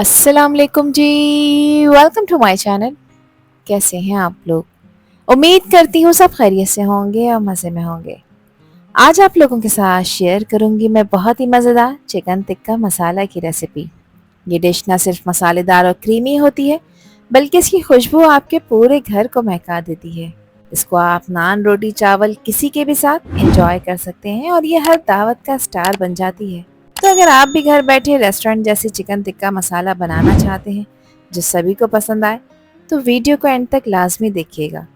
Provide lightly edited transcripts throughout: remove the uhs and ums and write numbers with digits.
अस्सलाम वालेकुम जी। Welcome to my channel. कैसे हैं आप लोग? उम्मीद करती हूँ सब खैरियत से होंगे और मज़े में होंगे। आज आप लोगों के साथ शेयर करूँगी मैं बहुत ही मज़ेदार चिकन टिक्का मसाला की रेसिपी। ये डिश ना सिर्फ मसालेदार और क्रीमी होती है, बल्कि इसकी खुशबू आपके पूरे घर को महका देती है। इसको आप नान, रोटी, चावल किसी के भी साथ एंजॉय कर सकते हैं और ये हर दावत का स्टार बन जाती है। तो अगर आप भी घर बैठे रेस्टोरेंट जैसी चिकन टिक्का मसाला बनाना चाहते हैं जो सभी को पसंद आए, तो वीडियो को एंड तक लाजमी देखिएगा।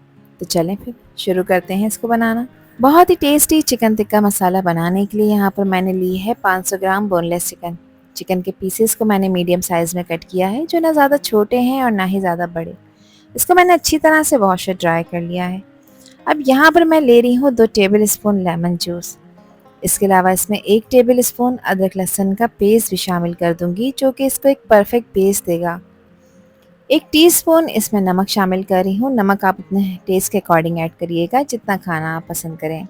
तो चलें फिर शुरू करते हैं इसको बनाना। बहुत ही टेस्टी चिकन टिक्का मसाला बनाने के लिए यहाँ पर मैंने ली है 500 ग्राम बोनलेस चिकन। चिकन के पीसेस को मैंने मीडियम साइज़ में कट किया है, जो ना ज़्यादा छोटे हैं और ना ही ज़्यादा बड़े। इसको मैंने अच्छी तरह से वॉश और ड्राई कर लिया है। अब यहाँ पर मैं ले रही हूँ 2 टेबल स्पून लेमन जूस। इसके अलावा इसमें 1 टेबल स्पून अदरक लहसुन का पेस्ट भी शामिल कर दूंगी, जो कि इसको एक परफेक्ट पेस्ट देगा। 1 टीस्पून इसमें नमक शामिल कर रही हूँ। नमक आप अपने टेस्ट के अकॉर्डिंग ऐड करिएगा, जितना खाना आप पसंद करें।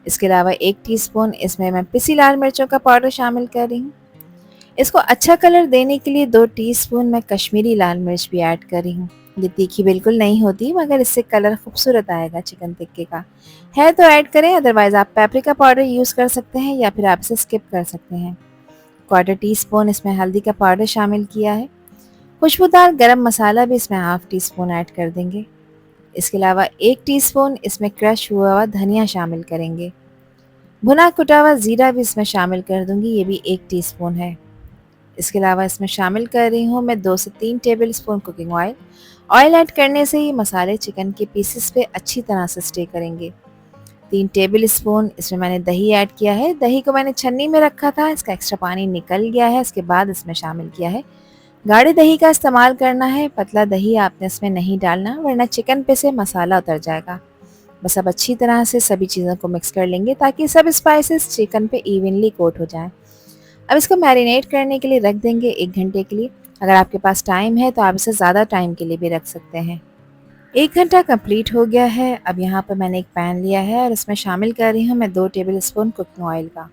इसके अलावा 1 टीस्पून इसमें मैं पिसी लाल मिर्चों का पाउडर शामिल कर रही हूँ। इसको अच्छा कलर देने के लिए 2 टीस्पून मैं कश्मीरी लाल मिर्च भी ऐड कर रही हूँ। ये तीखी बिल्कुल नहीं होती, मगर इससे कलर खूबसूरत आएगा चिकन टिक्के का। है तो ऐड करें, अदरवाइज़ आप पेपरिका पाउडर यूज़ कर सकते हैं या फिर आप इसे स्किप कर सकते हैं। क्वार्टर टीस्पून इसमें हल्दी का पाउडर शामिल किया है। खुशबूदार गरम मसाला भी इसमें हाफ टी स्पून ऐड कर देंगे। इसके अलावा 1 टीस्पून इसमें क्रश हुआ हुआ धनिया शामिल करेंगे। भुना कुटा हुआ ज़ीरा भी इसमें शामिल कर दूंगी, ये भी 1 टीस्पून है। इसके अलावा इसमें शामिल कर रही हूँ मैं 2 से 3 table spoon cooking oil. Oil add करने से ही मसाले चिकन के पीसेस पे अच्छी तरह से स्टे करेंगे। 3 टेबल स्पून इसमें मैंने दही ऐड किया है। दही को मैंने छन्नी में रखा था, इसका एक्स्ट्रा पानी निकल गया है। इसके बाद इसमें शामिल किया है। गाढ़े दही का इस्तेमाल करना है, पतला दही आपने इसमें नहीं डालना, वरना चिकन पे से मसाला उतर जाएगा। बस अब अच्छी तरह से सभी चीज़ों को मिक्स कर लेंगे ताकि सब स्पाइसेस चिकन पे इवनली कोट हो जाएं। अब इसको मैरिनेट करने के लिए रख देंगे 1 घंटे के लिए। अगर आपके पास टाइम है तो आप इसे ज़्यादा टाइम के लिए भी रख सकते हैं। 1 घंटा कंप्लीट हो गया है। अब यहाँ पर मैंने एक पैन लिया है और इसमें शामिल कर रही हूँ मैं 2 टेबल स्पून कुकिंग ऑयल का।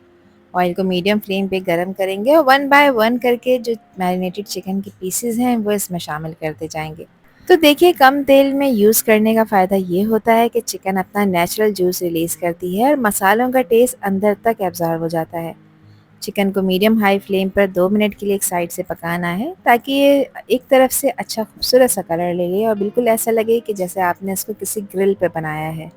ऑयल को मीडियम फ्लेम पे गरम करेंगे और 1 बाय 1 करके जो मैरिनेटेड चिकन के पीसेस हैं वो इसमें शामिल करते जाएंगे। तो देखिए, कम तेल में यूज़ करने का फ़ायदा ये होता है कि चिकन अपना नेचुरल जूस रिलीज़ करती है और मसालों का टेस्ट अंदर तक एब्जॉर्ब हो जाता है। चिकन को मीडियम हाई फ्लेम पर 2 मिनट के लिए एक साइड से पकाना है, ताकि ये एक तरफ से अच्छा खूबसूरत सा कलर ले ले और बिल्कुल ऐसा लगे कि जैसे आपने इसको किसी ग्रिल पे बनाया है।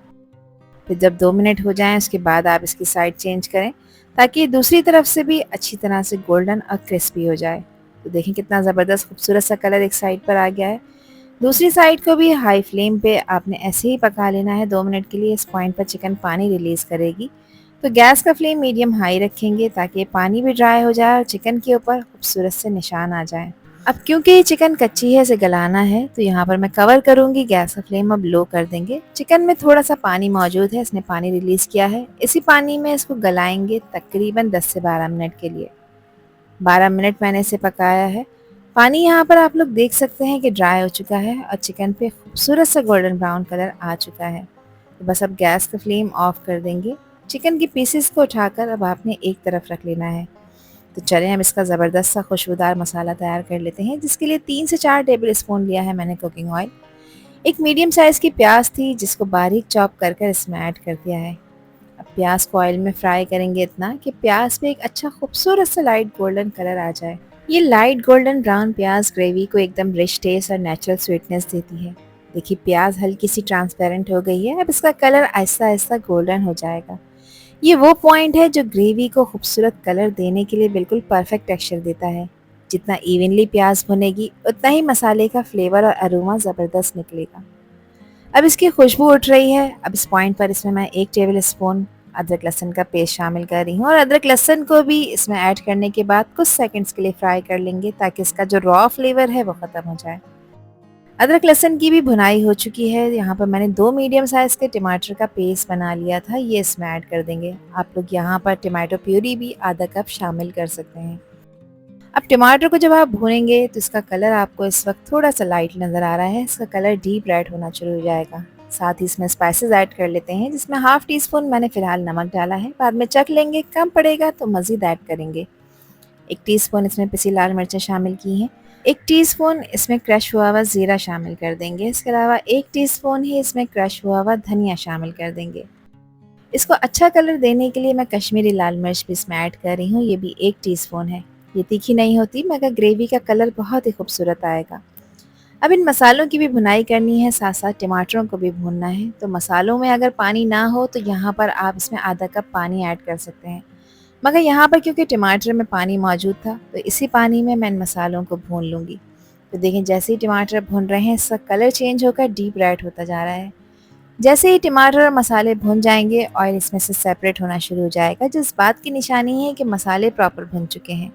फिर जब 2 मिनट हो जाएं उसके बाद आप इसकी साइड चेंज करें, ताकि ये दूसरी तरफ से भी अच्छी तरह से गोल्डन और क्रिस्पी हो जाए। तो देखें कितना ज़बरदस्त खूबसूरत सा कलर एक साइड पर आ गया है। दूसरी साइड को भी हाई फ्लेम पे आपने ऐसे ही पका लेना है 2 मिनट के लिए। इस पॉइंट पर चिकन पानी रिलीज़ करेगी, तो गैस का फ्लेम मीडियम हाई रखेंगे ताकि पानी भी ड्राई हो जाए और चिकन के ऊपर खूबसूरत से निशान आ जाए। अब क्योंकि ये चिकन कच्ची है, इसे गलाना है, तो यहाँ पर मैं कवर करूँगी। गैस का फ्लेम अब लो कर देंगे। चिकन में थोड़ा सा पानी मौजूद है, इसने पानी रिलीज़ किया है। इसी पानी में इसको गलाएंगे तकरीबन 10 से 12 मिनट के लिए। 12 मिनट मैंने इसे पकाया है। पानी यहाँ पर आप लोग देख सकते हैं कि ड्राई हो चुका है और चिकन पे खूबसूरत सा गोल्डन ब्राउन कलर आ चुका है। तो बस अब गैस का फ्लेम ऑफ कर देंगे। चिकन की पीसेस को उठाकर अब आपने एक तरफ रख लेना है। तो चलें हम इसका ज़बरदस्त सा खुशबूदार मसाला तैयार कर लेते हैं, जिसके लिए 3 से 4 टेबल स्पून लिया है मैंने कुकिंग ऑयल। एक मीडियम साइज़ की प्याज थी, जिसको बारीक चॉप कर कर इसमें ऐड कर दिया है। अब प्याज को ऑयल में फ्राई करेंगे इतना कि प्याज पे एक अच्छा खूबसूरत सा लाइट गोल्डन कलर आ जाए। ये लाइट गोल्डन ब्राउन प्याज ग्रेवी को एकदम रिच टेस्ट और नेचुरल स्वीटनेस देती है। देखिए, प्याज हल्की सी ट्रांसपेरेंट हो गई है। अब इसका कलर आहिस्ता आहिस्ता गोल्डन हो जाएगा। ये वो पॉइंट है जो ग्रेवी को खूबसूरत कलर देने के लिए बिल्कुल परफेक्ट टेक्सचर देता है। जितना इवनली प्याज भुनेगी, उतना ही मसाले का फ्लेवर और अरोमा ज़बरदस्त निकलेगा। अब इसकी खुशबू उठ रही है। अब इस पॉइंट पर इसमें मैं 1 टेबल स्पून अदरक लहसुन का पेस्ट शामिल कर रही हूँ और अदरक लहसुन को भी इसमें ऐड करने के बाद कुछ सेकंड्स के लिए फ्राई कर लेंगे, ताकि इसका जो रॉ फ्लेवर है वो ख़त्म हो जाए। अदरक लहसुन की भी भुनाई हो चुकी है। यहाँ पर मैंने 2 मीडियम साइज़ के टमाटर का पेस्ट बना लिया था, ये इसमें ऐड कर देंगे। आप लोग यहाँ पर टमाटो प्यूरी भी आधा कप शामिल कर सकते हैं। अब टमाटर को जब आप भूनेंगे तो इसका कलर आपको इस वक्त थोड़ा सा लाइट नज़र आ रहा है। इसका कलर डीप रेड होना शुरू हो जाएगा। साथ ही इसमें स्पाइसेस ऐड कर लेते हैं, जिसमें ½ टी स्पून मैंने फ़िलहाल नमक डाला है। बाद में चख लेंगे, कम पड़ेगा तो मज़ीद ऐड करेंगे। 1 टीस्पून इसमें पिसी लाल मिर्चें शामिल की हैं। 1 टीस्पून इसमें क्रश हुआ हुआ ज़ीरा शामिल कर देंगे। इसके अलावा 1 टीस्पून ही इसमें क्रश हुआ हुआ धनिया शामिल कर देंगे। इसको अच्छा कलर देने के लिए मैं कश्मीरी लाल मिर्च भी इसमें ऐड कर रही हूँ, ये भी 1 टीस्पून है। ये तीखी नहीं होती मगर ग्रेवी का कलर बहुत ही खूबसूरत आएगा। अब इन मसालों की भी भुनाई करनी है, साथ-साथ टमाटरों को भी भूनना है। तो मसालों में अगर पानी ना हो तो यहाँ पर आप इसमें आधा कप पानी ऐड कर सकते हैं। मगर यहाँ पर क्योंकि टमाटर में पानी मौजूद था तो इसी पानी में मैं इन मसालों को भून लूँगी। तो देखें जैसे ही टमाटर भुन रहे हैं इसका कलर चेंज होकर डीप रेड होता जा रहा है। जैसे ही टमाटर और मसाले भुन जाएंगे ऑयल इसमें से सेपरेट होना शुरू हो जाएगा, जिस बात की निशानी है कि मसाले प्रॉपर भुन चुके हैं।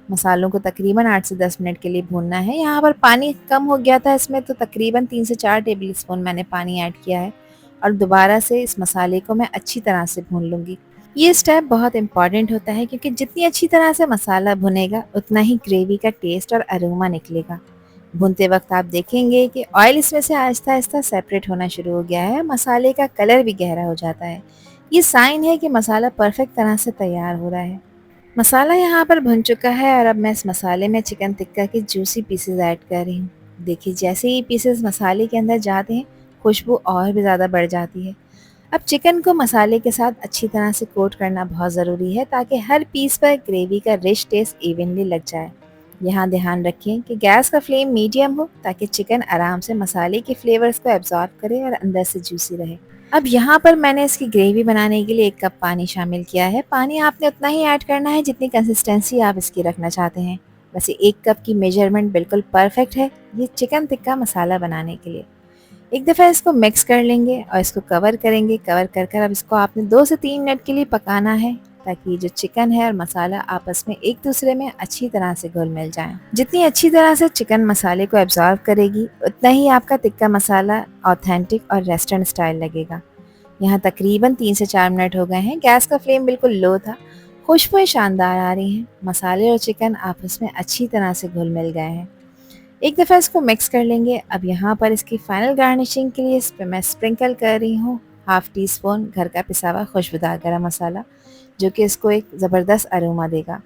मसालों को तकरीबन 8 से 10 मिनट के लिए भूनना है। यहाँ पर पानी कम हो गया था इसमें, तो तकरीबन 3 से 4 टेबल स्पून मैंने पानी ऐड किया है और दोबारा से इस मसाले को मैं अच्छी तरह से भून लूँगी। ये स्टेप बहुत इम्पॉर्टेंट होता है क्योंकि जितनी अच्छी तरह से मसाला भुनेगा उतना ही ग्रेवी का टेस्ट और अरोमा निकलेगा। भूनते वक्त आप देखेंगे कि ऑयल इसमें से आहिस्ता आहिस्ता सेपरेट होना शुरू हो गया है, मसाले का कलर भी गहरा हो जाता है। ये साइन है कि मसाला परफेक्ट तरह से तैयार हो रहा है। मसाला यहाँ पर भुन चुका है और अब मैं इस मसाले में चिकन टिक्का के जूसी पीसेस ऐड कर रही हूँ। देखिए जैसे ही पीसेस मसाले के अंदर जाते हैं खुशबू और भी ज़्यादा बढ़ जाती है। अब चिकन को मसाले के साथ अच्छी तरह से कोट करना बहुत ज़रूरी है ताकि हर पीस पर ग्रेवी का रिच टेस्ट इवनली लग जाए। यहाँ ध्यान रखें कि गैस का फ्लेम मीडियम हो ताकि चिकन आराम से मसाले के फ्लेवर्स को एब्जॉर्ब करे और अंदर से जूसी रहे। अब यहाँ पर मैंने इसकी ग्रेवी बनाने के लिए 1 कप पानी शामिल किया है। पानी आपने उतना ही ऐड करना है जितनी कंसिस्टेंसी आप इसकी रखना चाहते हैं। वैसे 1 कप की मेजरमेंट बिल्कुल परफेक्ट है ये चिकन टिक्का मसाला बनाने के लिए। एक दफ़ा इसको मिक्स कर लेंगे और इसको कवर करेंगे। कवर कर कर अब इसको आपने 2 से 3 मिनट के लिए पकाना है ताकि जो चिकन है और मसाला आपस में एक दूसरे में अच्छी तरह से घुल मिल जाएं। जितनी अच्छी तरह से चिकन मसाले को एब्जॉर्ब करेगी उतना ही आपका टिक्का मसाला ऑथेंटिक और रेस्टोरेंट स्टाइल लगेगा। यहाँ तकरीबन 3 से 4 मिनट हो गए हैं। गैस का फ्लेम बिल्कुल लो था। खुशबुएं शानदार आ रही हैं। मसाले और चिकन आपस में अच्छी तरह से घुल मिल गए हैं। एक दफ़ा इसको मिक्स कर लेंगे। अब यहाँ पर इसकी फाइनल गार्निशिंग के लिए इस पे मैं स्प्रिंकल कर रही हूँ हाफ़ टी स्पून घर का पिसा हुआ खुशबूदार गरम मसाला, जो कि इसको एक ज़बरदस्त अरोमा देगा।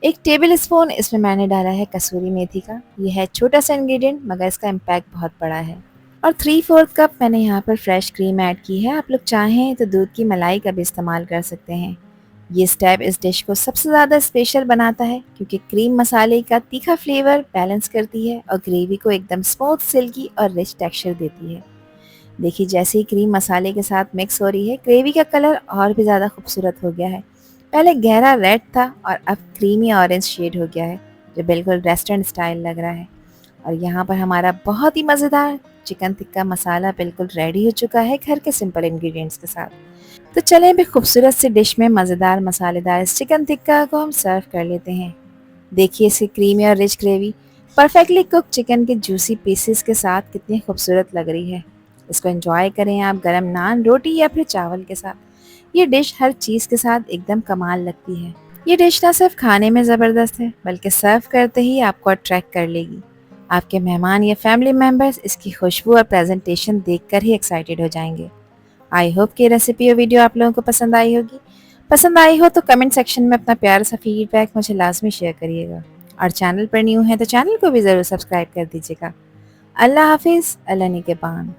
1 टेबल स्पून इसमें मैंने डाला है कसूरी मेथी का। ये है छोटा सा इंग्रेडिएंट मगर इसका इम्पैक्ट बहुत बड़ा है। और 3/4 कप मैंने यहाँ पर फ्रेश क्रीम ऐड की है। आप लोग चाहें तो दूध की मलाई का भी इस्तेमाल कर सकते हैं। ये स्टेप इस डिश को सबसे ज़्यादा स्पेशल बनाता है क्योंकि क्रीम मसाले का तीखा फ्लेवर बैलेंस करती है और ग्रेवी को एकदम स्मूथ, सिल्की और रिच टेक्सचर देती है। देखिए जैसे ही क्रीम मसाले के साथ मिक्स हो रही है ग्रेवी का कलर और भी ज़्यादा खूबसूरत हो गया है। पहले गहरा रेड था और अब क्रीमी ऑरेंज शेड हो गया है, जो बिल्कुल रेस्टोरेंट स्टाइल लग रहा है। और यहाँ पर हमारा बहुत ही मज़ेदार चिकन टिक्का मसाला बिल्कुल रेडी हो चुका है घर के सिंपल इंग्रेडिएंट्स के साथ। तो चलें भी खूबसूरत सी डिश में मज़ेदार मसालेदार इस चिकन टिक्का को हम सर्व कर लेते हैं। देखिए इसकी क्रीमी और rich gravy perfectly cook chicken के जूसी पीसेस के साथ कितनी खूबसूरत लग रही है। इसको एंजॉय करें आप गरम नान, रोटी या फिर चावल के साथ। ये डिश हर चीज़ के साथ एकदम कमाल लगती है। ये डिश ना सिर्फ खाने में ज़बरदस्त है बल्कि सर्व करते ही आपको अट्रैक्ट कर लेगी। आपके मेहमान या फैमिली मेम्बर्स इसकी खुशबू और प्रेजेंटेशन देखकर ही एक्साइटेड हो जाएंगे। आई होप कि रेसिपी और वीडियो आप लोगों को पसंद आई होगी। पसंद आई हो तो कमेंट सेक्शन में अपना प्यारा सा फीडबैक मुझे लाजमी शेयर करिएगा और चैनल पर न्यू है तो चैनल को भी ज़रूर सब्सक्राइब कर दीजिएगा। अल्लाह हाफिज़, अल्लाह निगहबान।